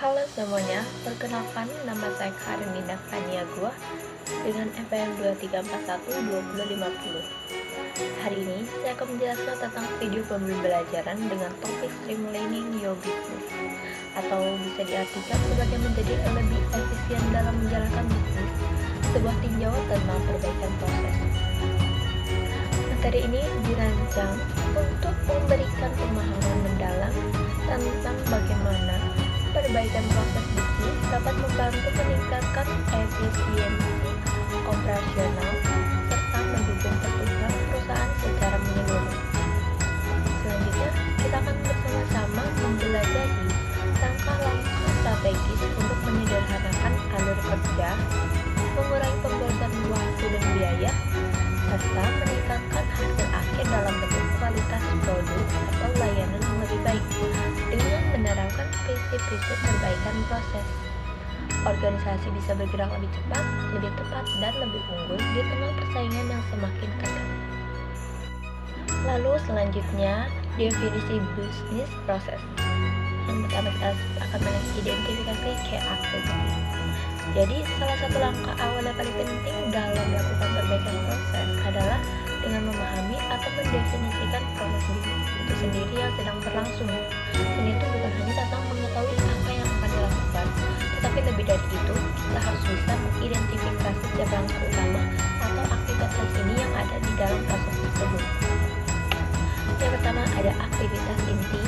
Halo semuanya, perkenalkan nama saya Karenina Faniagua dengan FPM 23412050. Hari ini saya akan menjelaskan tentang video pembelajaran dengan topik streamlining your business, atau bisa diartikan sebagai menjadi lebih efisien dalam menjalankan bisnis, sebuah tinjauan tentang perbaikan proses. Materi ini dirancang untuk memberikan pemahaman mendalam tentang bagaimana perbaikan proses bisnis dapat membantu meningkatkan efisiensi operasional serta mendukung pertumbuhan perusahaan secara menyeluruh. Selanjutnya, kita akan bersama-sama mempelajari langkah-langkah strategis untuk menyederhanakan alur kerja, mengurangi pemborosan waktu dan biaya, serta meningkatkan hasil akhir dalam bentuk kualitas produk atau layanan yang lebih baik dengan menerapkan prinsip-prinsip perbaikan proses. Organisasi bisa bergerak lebih cepat, lebih tepat, dan lebih unggul di tengah persaingan yang semakin ketat. Lalu selanjutnya, definisi bisnis proses. Yang pertama kita akan mengidentifikasi key activity. Jadi salah satu langkah awal yang paling penting dalam melakukan perbaikan proses adalah dengan memahami atau mendefinisikan proses bisnis itu sendiri yang sedang berlangsung. Dan itu bukan hanya tentang mengetahui apa yang akan dilakukan, tetapi lebih dari itu, kita harus bisa mengidentifikasi setiap langkah utama atau aktivitas ini yang ada di dalam proses tersebut. Yang pertama ada aktivitas inti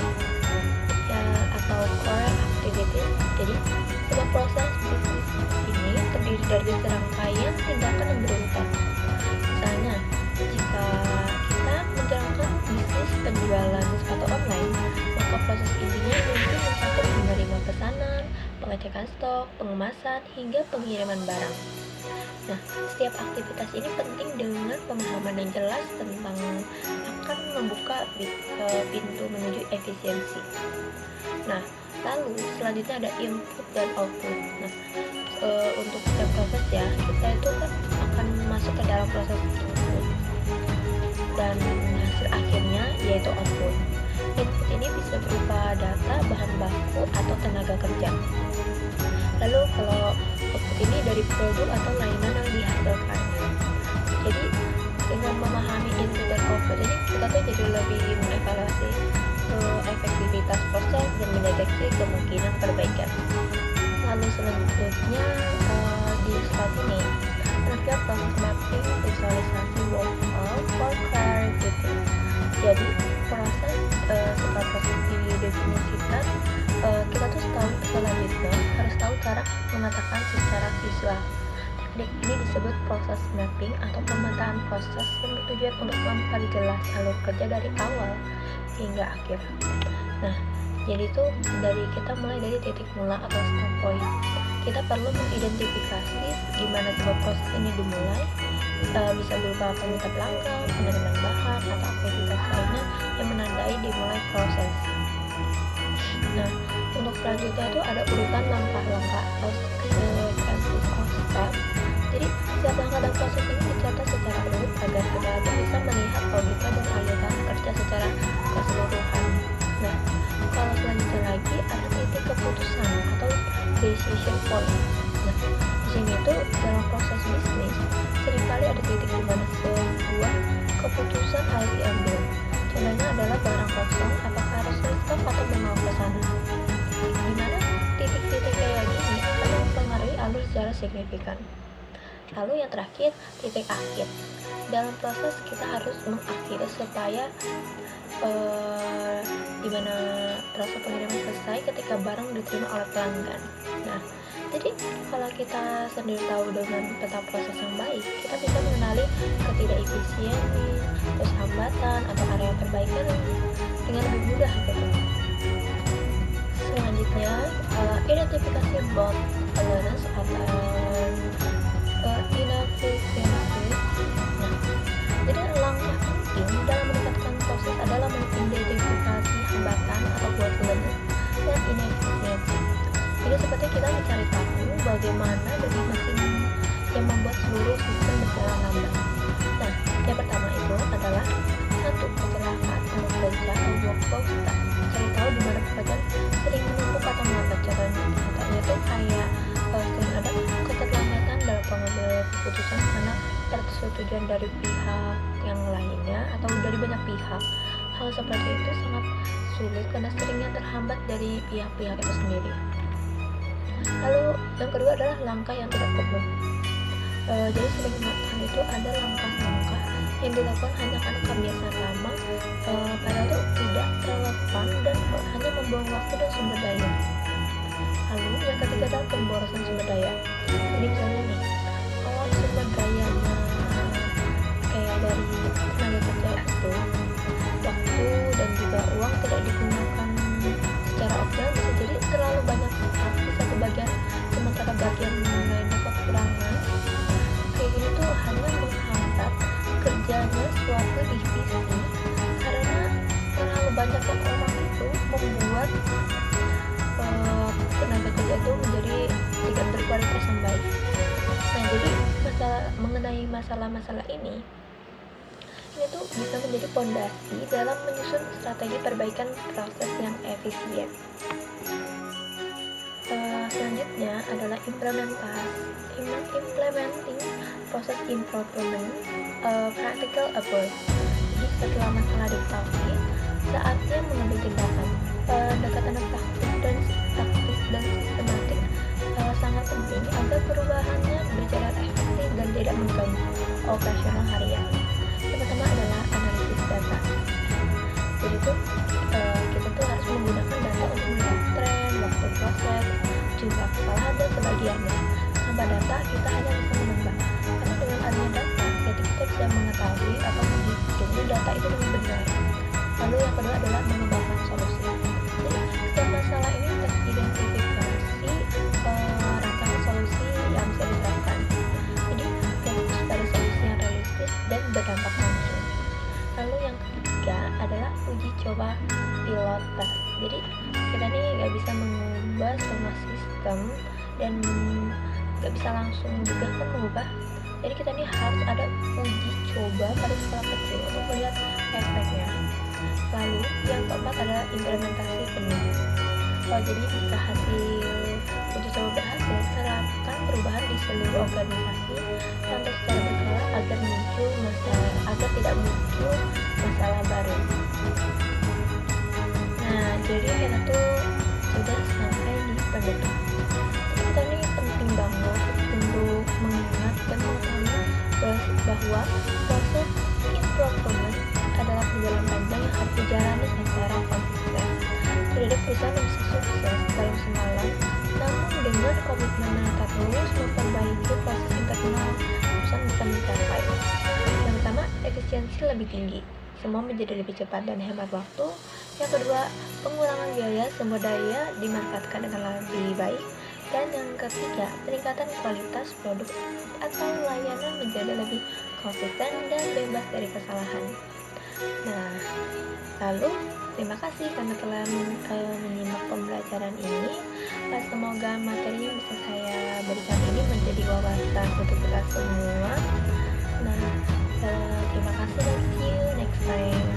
atau core activities. Jadi sebuah proses bisnis ini terdiri dari serangkaian tindakan yang berurutan. Misalnya, jika kita menjalankan bisnis penjualan sepatu online, maka proses intinya mungkin mencakup menerima pesanan, pengecekan stok, pengemasan, hingga pengiriman barang. Nah, setiap aktivitas ini penting dengan pemahaman yang jelas tentang akan membuka pintu menuju efisiensi. Nah, lalu selanjutnya ada input dan output. Nah, untuk setiap proses ya, kita itu kan akan masuk ke dalam proses tersebut, dan hasil akhirnya yaitu output. Input ini bisa berupa data, bahan baku, atau tenaga kerja. Lalu kalau output ini dari produk atau layanan yang dihasilkan. Jadi dengan memahami input dan output ini, kita tuh jadi lebih mengevaluasi efektivitas proses dan mendeteksi kemungkinan perbaikan. Lalu selanjutnya di slide ini ada proses mapping visualisasi workflow for clarity. Jadi proses setelah proses didefinisikan, kita tuh selanjutnya harus tahu cara memetakan secara visual. Teknik ini disebut proses mapping atau pemetaan proses yang bertujuan untuk memperjelas alur kerja dari awal hingga akhir. Nah, jadi itu kita mulai dari titik mula atau start point. Kita perlu mengidentifikasi gimana sebuah proses ini dimulai, bisa berupa peminta pelanggan, penerimaan bahan, atau aktivitas lainnya yang menandai dimulai proses. Nah, untuk selanjutnya itu ada urutan langkah-langkah atau sequences of steps. Jadi, setiap langkah dan proses ini dicatat secara urut agar kita bisa melihat logika dan aliran kerja secara keseluruhan. Nah, kalau selanjutnya lagi ada titik keputusan atau decision point. Nah, di sini tuh dalam proses bisnis seringkali ada titik di mana sebuah keputusan harus diambil. Contohnya adalah barang kosong, apakah harus restock atau membawa ke sana. Di mana titik-titik kayak gini akan mempengaruhi alur secara signifikan. Lalu yang terakhir, titik akhir. Dalam proses kita harus mengakhiri supaya dimana proses pengiriman selesai ketika barang diterima oleh pelanggan. Nah, jadi kalau kita sendiri tahu dengan peta proses yang baik, kita bisa mengenali ketidakefisiensi, terus hambatan atau area perbaikan dengan lebih mudah gitu. Selanjutnya, identifikasi bottlenecks atau inefisiensi. Nah, jadi langkah penting dalam meningkatkan proses adalah mengidentifikasi hambatan atau bottleneck dan inefisiensi. Jadi seperti kita mencari tahu bagaimana dari mesin yang membuat seluruh sistem berjalan lambat. Nah, yang pertama itu adalah satu, kecelakaan kerja atau workflow. Cari tahu di mana pekerjaan sering menumpuk atau melambat jalannya. kerugian dari pihak yang lainnya atau dari banyak pihak. Hal seperti itu sangat sulit karena seringnya terhambat dari pihak-pihak itu sendiri. Lalu yang kedua adalah langkah yang tidak perlu. Jadi sering hal itu ada langkah-langkah yang dilakukan hanya karena kebiasaan lama, padahal itu tidak relevan dan hanya membuang waktu dan sumber daya. Lalu yang ketiga adalah pemborosan sumber daya. Jadi misalnya nih, kalau sumber dayanya kayak dari tenaga kerja itu, waktu dan juga uang tidak digunakan secara optimal, bisa jadi terlalu banyak staff di satu bagian sementara bagian lainnya kekurangan. Kayak gini tuh hanya menghambat kerjanya suatu divisi karena terlalu banyaknya orang itu membuat tenaga kerja itu menjadi tidak berkualitas yang baik. Nah, jadi mengenai masalah-masalah ini tuh bisa menjadi pondasi dalam menyusun strategi perbaikan proses yang efisien. Selanjutnya adalah implementing proses improvement, practical approach. Jadi setelah masalah diketahui, saatnya mengambil tindakan. Pendekatan taktis dan sistematik sangat penting agar perubahannya berjalan efektif dan tidak mengganggu operasional harian. Yang pertama adalah analisis data. Jadi kita tuh harus menggunakan data untuk melihat tren, waktu proses, jumlah kesalahan dan sebagiannya. Tanpa data kita hanya bisa menebak. Karena dengan adanya data, jadi kita bisa mengetahui atau menghitung data itu dengan benar. Lalu yang kedua adalah mengembangkan solusi. Jadi setiap masalah ini teridentifikasi rancangan solusi yang bisa diterapkan. Jadi fokus pada solusi yang realistis dan berdampak langsung. Lalu yang ketiga adalah uji coba pilot test. Jadi kita nih gak bisa mengubah semua sistem dan gak bisa langsung juga kan mengubah. Jadi kita nih harus ada uji coba pada skala kecil untuk melihat efeknya. Lalu yang keempat adalah implementasi penuh. Jadi jika hasil uji coba berhasil, terapkan perubahan di seluruh organisasi pantau secara berkala agar tidak muncul masalah baru. Nah, jadi kita tuh sudah sampai di penutup. Kita ini penting banget untuk mengingat dan mengetahui bahwa proses improvement adalah perjalanan panjang yang harus dijalani secara konsisten. Tidak ada perusahaan yang bisa sukses dalam semalam, namun dengan komitmen yang terus memperbaiki proses internal, perusahaan bisa mencapai. Yang pertama, efisiensi lebih tinggi. Semua menjadi lebih cepat dan hemat waktu. Yang kedua, pengurangan biaya sumber daya dimanfaatkan dengan lebih baik. Dan yang ketiga, peningkatan kualitas produk atau layanan menjadi lebih konsisten dan bebas dari kesalahan. Nah, lalu terima kasih karena telah menyimak pembelajaran ini. Semoga materi yang bisa saya berikan ini menjadi wawasan untuk kita semua. Nah, terima kasih dan see you next time.